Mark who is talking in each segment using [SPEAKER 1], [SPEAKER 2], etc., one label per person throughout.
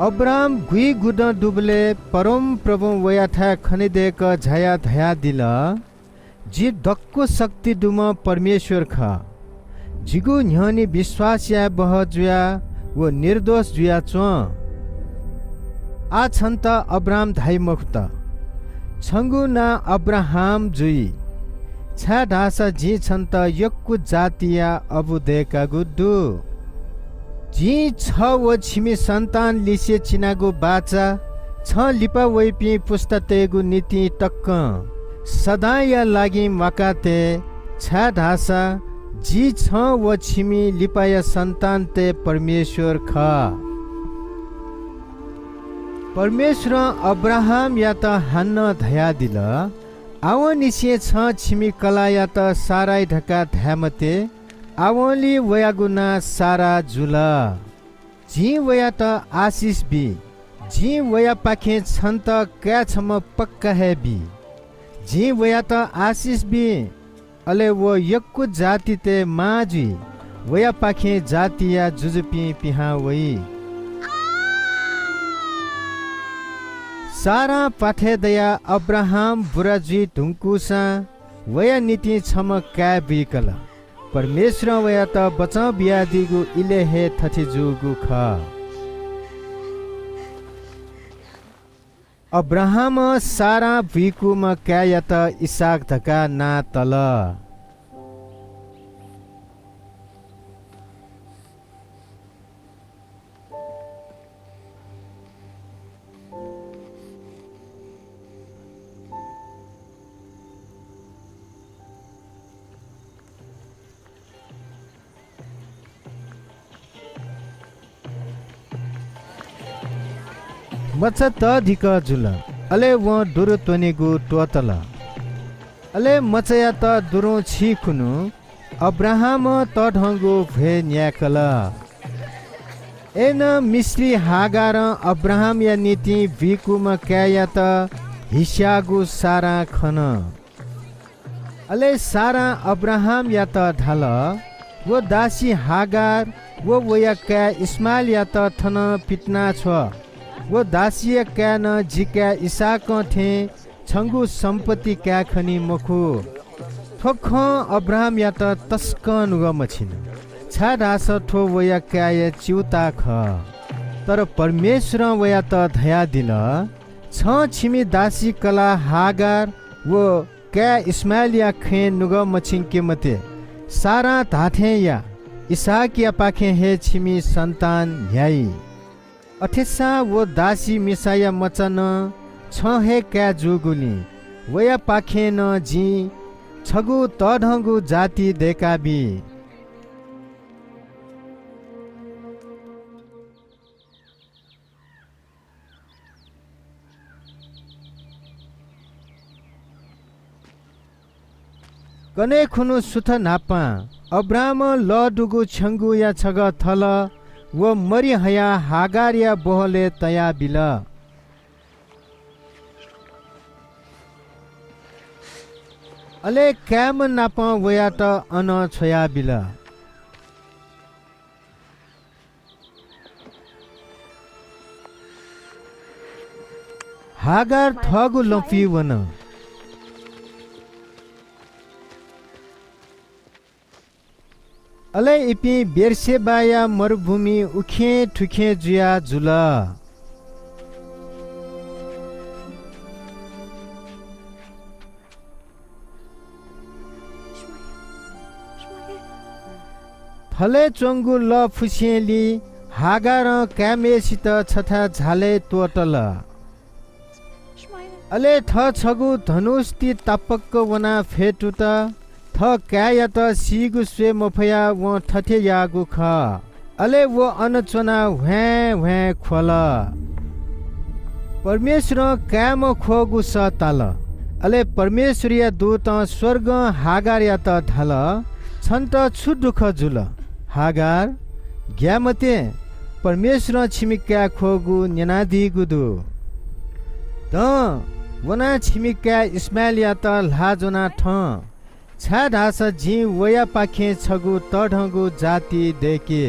[SPEAKER 1] Abram गुई good डुबले परम प्रभु वयाथा खनिदेक झया धया दिल जी दक्को शक्ति दुम परमेश्वर ख जिगु न्हनी विश्वास या बह जुया वो निर्दोष जुया चो आ छन्त अब्राम धाइ मुक्त छंगु ना अब्राहम जुई छा ढासा जी छन्त यक्कु जातिया अबु देका गुड्डु जी छ वो छिमी सन्तान लिसे चिनागु बाचा छ लिपा वैपी पुस्तातेगु नीति टक्क सदा या लागि मकाते छा ढासा जी छ वो छिमी लिपाया सन्तान ते परमेश्वर ख परमेश्वर अब्राहम या त हान्न धया दिल आव निसे छ छिमी कला या त साराई ढका ध्यामते आवली वयागुना सारा जुला जी वया त आशिष बी जी वया पाखे छन् त क्या छम पक्का है बी जी वया त आशिष बी अले वो यक्कु जाति ते माजी वया पाखे जातिया जुजुपी पिहा वई सारा पाठे दया अब्राहम बुराजी ढुङ्कुसा वया नीति छम क्या बिकला परमेश्वर वया त बचाउ बियादिगु इले हे थथि जुगु ख अब्राहम सारा भुइकुमा क्या या त इसाक धका ना तल मच्छा त धिक जुल अले व दुरु त्वनेगु टोतल अले मचया त दुरु छि खुनु अब्राहम त ढंगु भे न्याकल एन मिस्री हागार अब्राहम या नीति भिकुमा क्या या त हिस्यागु सारा खन अले सारा अब्राहम या त ढाल वो दासी हागार वो वया क्या इस्माइल या त थन पिटना छ वो दासिया क्या न जिका इसाक थे छंगु संपत्ति क्या खनी मखु ठोख अब्राहम या त तस्कन गमछिन छा रास ठो वया क्या या चिउता ख तर परमेश्वर वया त धया दिल छ छिमी दासी कला हागार वो क्या इस्माइल या खे नुग मछिन के मते सारा धाथे या इसाक या पाखे हे छिमी सन्तान न्याई अठेसा वो दासी मिसाया मचन छ हे क्या जुगुली वया पाखे न जी छगु तढंगु जाति देकाबी कने खुनु सुथ नापा अब्राम ल डुगु छंगु या छग थल वो मरि हया हागार या बोहले तया बिल अले क्याम नाप वया त अन छोया बिल हागार थगु लफी वन अले इपी बेर्सेबाया मरुभूमि उखे ठुखे जुया जुल थले चंगु ल फुसेली हागार क्यामेसित छथा झाले तोटल अले थ छगु धनुष्टि तापक्क वना फेटुत थ क्या या त सिगु स्वे मफया व ठठे यागु ख अले वो अनचना व्हे व्हे खोल परमेश्वर क्या म खोगु स ताल अले परमेश्वरीय दूत स्वर्ग हागार या त ढाल छन्त छु दुख जुल हागार ग्यामते परमेश्वर छिमिक्या खोगु न्यानादि गुदु त वना छिमिक्या इस्माइल या त लाजोना ठ छा ढास जी वया पाखे छगु तढंगु जाति देके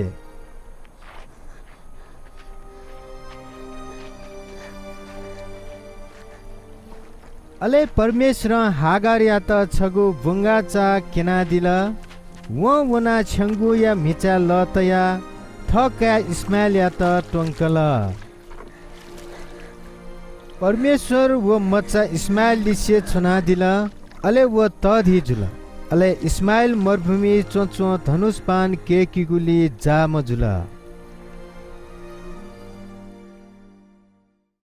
[SPEAKER 1] अले परमेश्वर हागार या त छगु बुंगाचा केना दिल वना छंगु या मिचा लतया थका इस्माइल या त टोंकल परमेश्वर वो मच्चा इस्माइल लिसे छुना दिल अले वो तधी जुल अले इस्माइल मरुभूमि चोचो धनुष पान के किगुली जा मजुला